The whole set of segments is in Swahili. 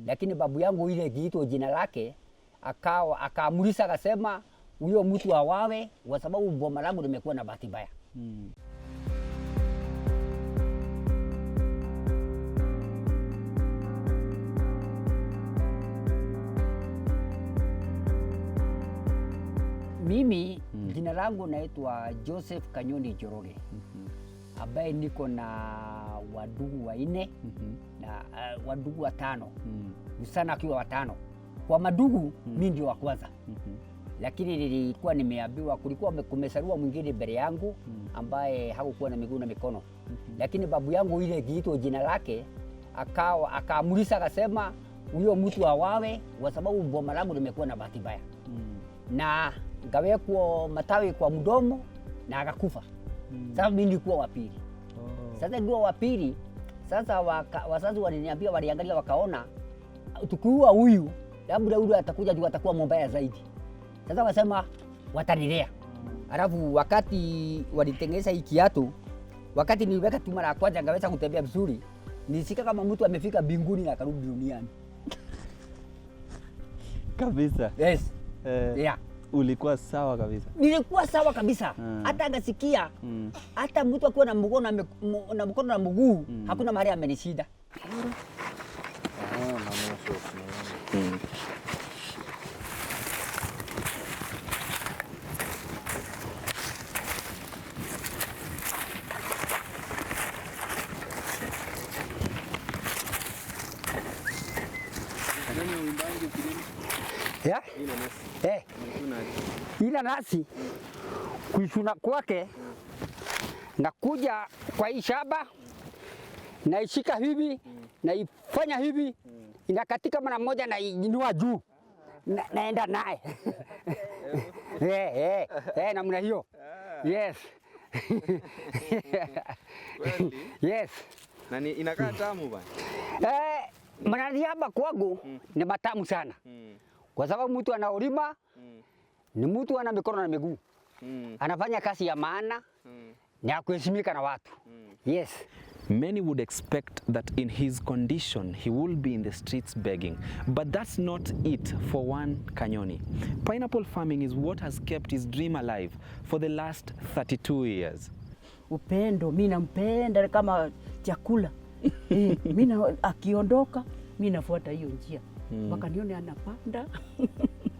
Lakini babu yangu ile kiitwa jina lake akaamulisha akasema huyo mtu awawe kwa sababu boma langu limekuwa na bahati mbaya. Mimi jina langu naitwa Joseph Kanyoni Njoroge. Ambaye niko na wadugu wanne na wadugu watano. Msana akiwa watano. Kwa madugu mimi ndio wa kwanza. Lakini nilikuwa nimeambiwa kulikuwa kumesaliwa mwingine mbele yangu ambaye hakukuwa na miguu na mikono. Lakini babu yangu ile kiitwa jina lake akaamulisha akasema huyo mtu awawe kwa sababu boma langu limekuwa na bahati mbaya. Na ngawekwa matawi kwa mdomo na akakufa. Sasa mimi nilikuwa wa pili. Sasa nilikuwa wa pili. Sasa wazazi waliniambia, waliangalia wakaona tukiua huyu labda huyu atakuja juu atakuwa mbaya zaidi. Sasa wasema watanilea. Alafu wakati walitengeneza hii kiatu, wakati niliweka tu mara ya kwanza ngaweza kutembea vizuri, nilisikia kama mtu amefika mbinguni na akarudi duniani. Kabisa. Yes. Yeah. Ulikuwa sawa kabisa. Nilikuwa sawa kabisa. Hata ngasikia hata mtu akiwa na mkono na mguu hakuna mahali amenishida. Yeah? Ila nasi kuishuna kwake na kuja kwa hii shamba naishika hivi naifanya hivi inakatika mara moja na inua juu naenda naye. Namna hiyo. Yes. Yes. Na inakaa tamu bwana. Mananiaba kwangu ni matamu sana. Kwa sababu mtu anaolima ni mtu ana mikono na miguu. Anafanya kazi ya maana na kuheshimika na watu. Yes. Many would expect that in his condition he will be in the streets begging, but that's not it for one Kanyoni. Pineapple farming is what has kept his dream alive for the last 32 years. Upendo, mimi nampenda kama chakula. Mimi akiondoka, mimi nafuata hiyo njia. Mpaka nione anapanda.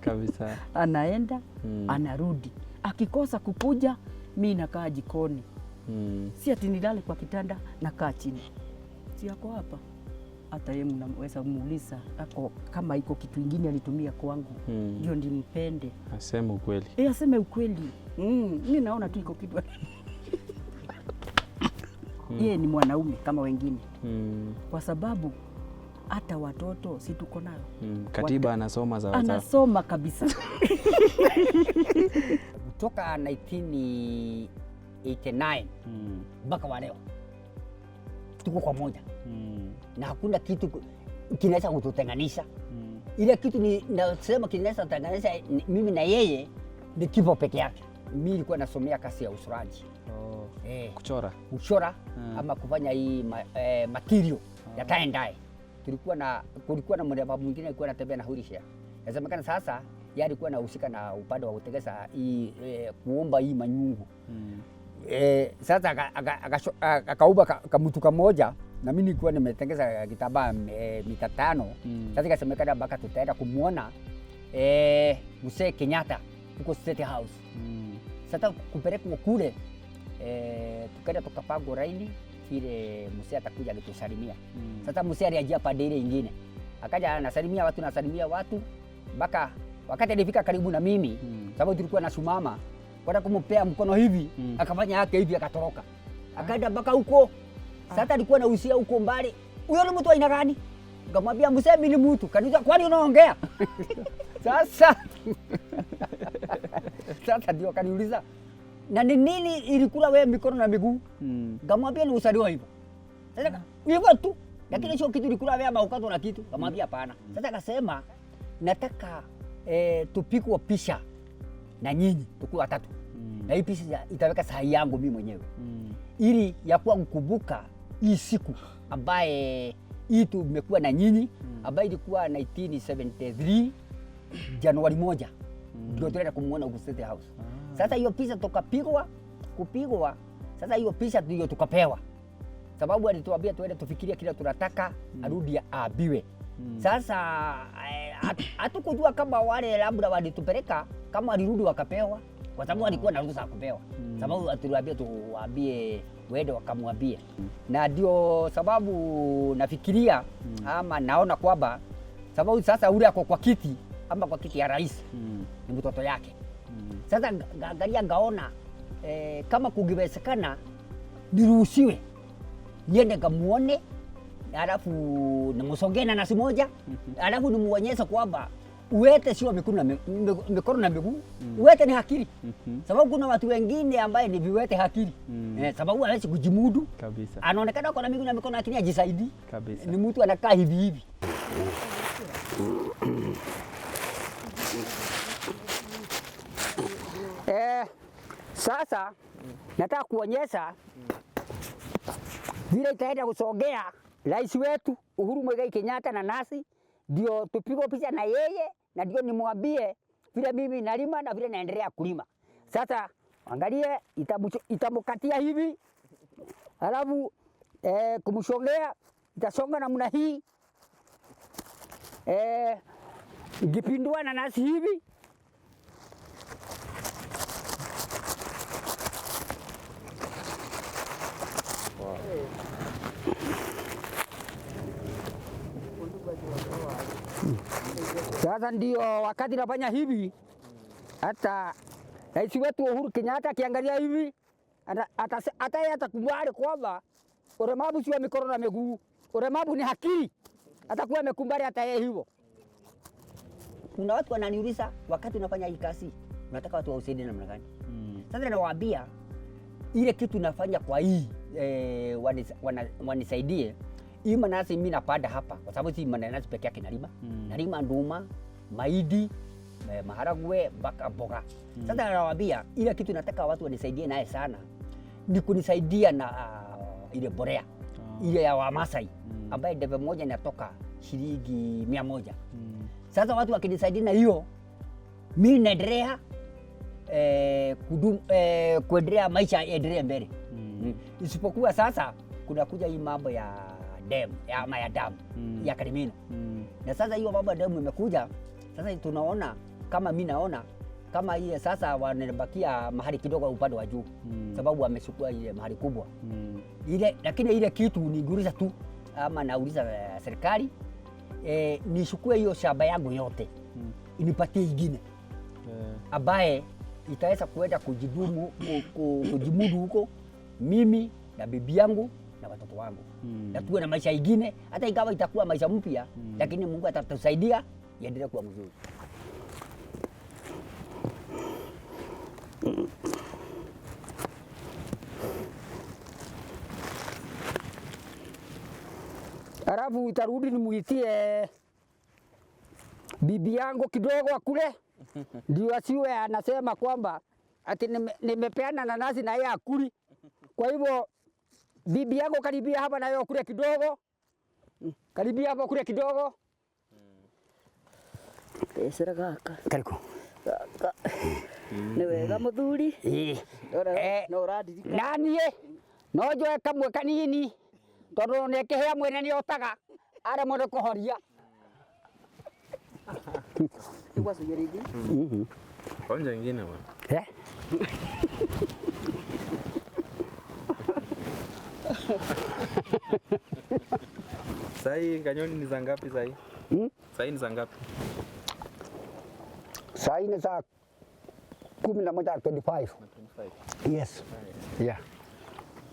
Kabisa. Anaenda, anarudi. Akikosa kukuja, mimi nakaa jikoni. Si ati nilale kwa kitanda nakaa chini. Si yako hapa. Hata yeye mnaweza kumuuliza ako kama iko kitu kingine alitumia kwangu. Ndio ndimpende. Aseme ukweli. Aseme ukweli. Mimi naona tu iko kitu. Yeye ni mwanaume kama wengine. Kwa sababu hata watoto si tuko nayo. Katiba anasoma za watoto. Anasoma kabisa. Kutoka 1989 mpaka wa leo tuko kwa moja. Na hakuna kitu kinaweza kututenganisha. Ile kitu nasema kinaweza kutenganisha mimi na yeye ni kifo peke yake. Mimi nilikuwa nasomea kazi ya uchoraji. Kuchora ama kufanya hii material ya tie and dye. Kulikuwa na mrembo mwingine alikuwa anatembea na wheelchair. Inasemekana sasa yeye alikuwa anahusika na upande wa kutegeza hii kuomba hii manyungu. Sasa akauba kamutu kamoja na mimi nilikuwa nimetengeza kitambaa mita 5. Sasa ikasemekana mpaka tutaenda kumuona Mzee Kenyatta huko State House. Sasa kupeleka kule tukaenda tukapanga laini ile mzee atakuja kutusalimia. Sasa mzee aliajia pande ile nyingine. Akaja anasalimia watu mpaka wakati alifika karibu na mimi sababu tulikuwa na sumama kwenda kumpea mkono hivi akafanya yake hivi akatoroka. Akaenda mpaka huko. Sasa alikuwa anahusia huko mbali. Huyo ni mtu aina gani? Nikamwambia mzee mimi ni mtu. Kaniuliza kwani unaongea? Sasa ndio kaniuliza na nini ilikula wewe mikono na miguu? Nikamwambia ni usaliwa hivyo. Sasa hivyo tu. Lakini sio kitu ilikula wewe ama ukato na kitu. Nikamwambia hapana. Sasa akasema nataka tupikwe pisha na nyinyi tukiwa watatu. Na hii pisha itaweka sahi yangu mimi mwenyewe. Ili ya kuwa kukumbuka hii siku ambaye hii tumekuwa na nyinyi ambayo ilikuwa 1973 Januari 1 ndio tunaenda kumuona huko State House. Sasa hiyo picha kupigwa, sasa hiyo picha ndio tukapewa, sababu alituambia tuende tufikirie kile tunataka arudi aabiwe. Sasa hatukujua kama wale labda walitupeleka kama walirudi wakapewa, kwa sababu walikuwa na ruhusa kupewa, sababu atuliambia tuwaambie wende wakamwambie, na ndio sababu nafikiria ama naona kwamba sababu sasa ule ako kwa kiti ama kwa kiti ya rais ni mtoto yake. Sasa angalia ngaona kama kungiwezekana niruhusiwe niende ngamuone, alafu nimusongee na nasi moja, alafu nimuonyeshe kwamba uwete sio mikono na miguu, uwete ni akili. Sababu kuna watu wengine ambaye ni viwete akili. Sababu hawezi kujimudu. Kabisa. Anaonekana kwa na miguu na mikono lakini hajisaidii. Kabisa. Ni mtu anakaa hivi. Sasa nataka kuonyesha vile itaenda kusogea rais wetu Uhuru Muigai Kenyatta na nasi, ndio tupigwe picha na yeye, na ndio nimwambie vile mimi nalima na vile naendelea kulima. Sasa angalie itamukatia hivi, alafu kumshongea itasonga namna hii, ngipindua na nasi hivi. Sasa ndio wakati nafanya hivi, hata rais wetu Uhuru Kenyatta akiangalia hivi, atakubali kwamba ulemavu sio mikono na miguu, ulemavu ni akili. Atakuwa amekumbali hata yeye hivyo. Kuna watu wananiuliza wakati unafanya hii kazi, unataka watu wausaidie namna gani? Sasa nawaambia ile kitu nafanya kwa hii wanisaidie. Hii manasi mimi napanda hapa kwa sababu si manasi peke yake nalima. Nalima nduma, mahindi, maharagwe, mpaka mboga. Sasa nawaambia ile kitu nataka watu wanisaidie naye sana ni kunisaidia na ile borea. Ile ya Wamasai ambaye debe moja inatoka shilingi 100. Sasa watu wakinisaidia na hiyo, mimi naendelea kuendelea maisha yaendelee mbele. Isipokuwa sasa kuna kuja hii mambo ya dam ya damu ya Karimino. Na sasa hiyo mambo ya damu imekuja, sasa tunaona kama mimi naona kama ile sasa wanabakia mahali kidogo upande wa juu, sababu wamechukua ile mahali kubwa. Ile lakini ile kitu niguliza tu ama nauliza serikali nishukue hiyo shamba yangu yote, inipatie ingine ambaye itaweza kuenda kujimudu huko mimi na bibi yangu na watoto wangu, na tuwe na maisha ingine, hata ingawa itakuwa maisha mpya, lakini Mungu atatusaidia iendelee kuwa mzuri. Alafu itarudi nimuitie bibi yangu kidogo akule, ndio asiwe anasema kwamba ati nimepeana nanasi na yeye akuli. Kwa hivyo bibi yangu karibia hapa na yeye akule kidogo, karibia hapa kule kidogo. Sera kaka. Karibu. Kaka. Ni wega muthuri. No ũrandirika. Nanie no njoe kamwe kanini tondu nekehea mwene ni otaga are mundu kuhoria. Nigwa sugerigi. Onja ingine bwana. Sai Kanyoni ni za ngapi sai? Sai ni za ngapi? Sai ni za 11:25. Yes. Yeah.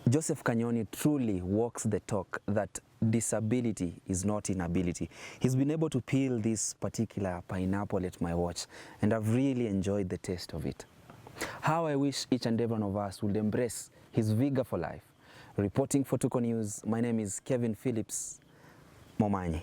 Joseph Kanyoni truly walks the talk that disability is not inability. He's been able to peel this particular pineapple at my watch, and I've really enjoyed the taste of it. How I wish each and every one of us would embrace his vigor for life. Reporting for Tuko News, my name is Kevin Phillips Momanyi.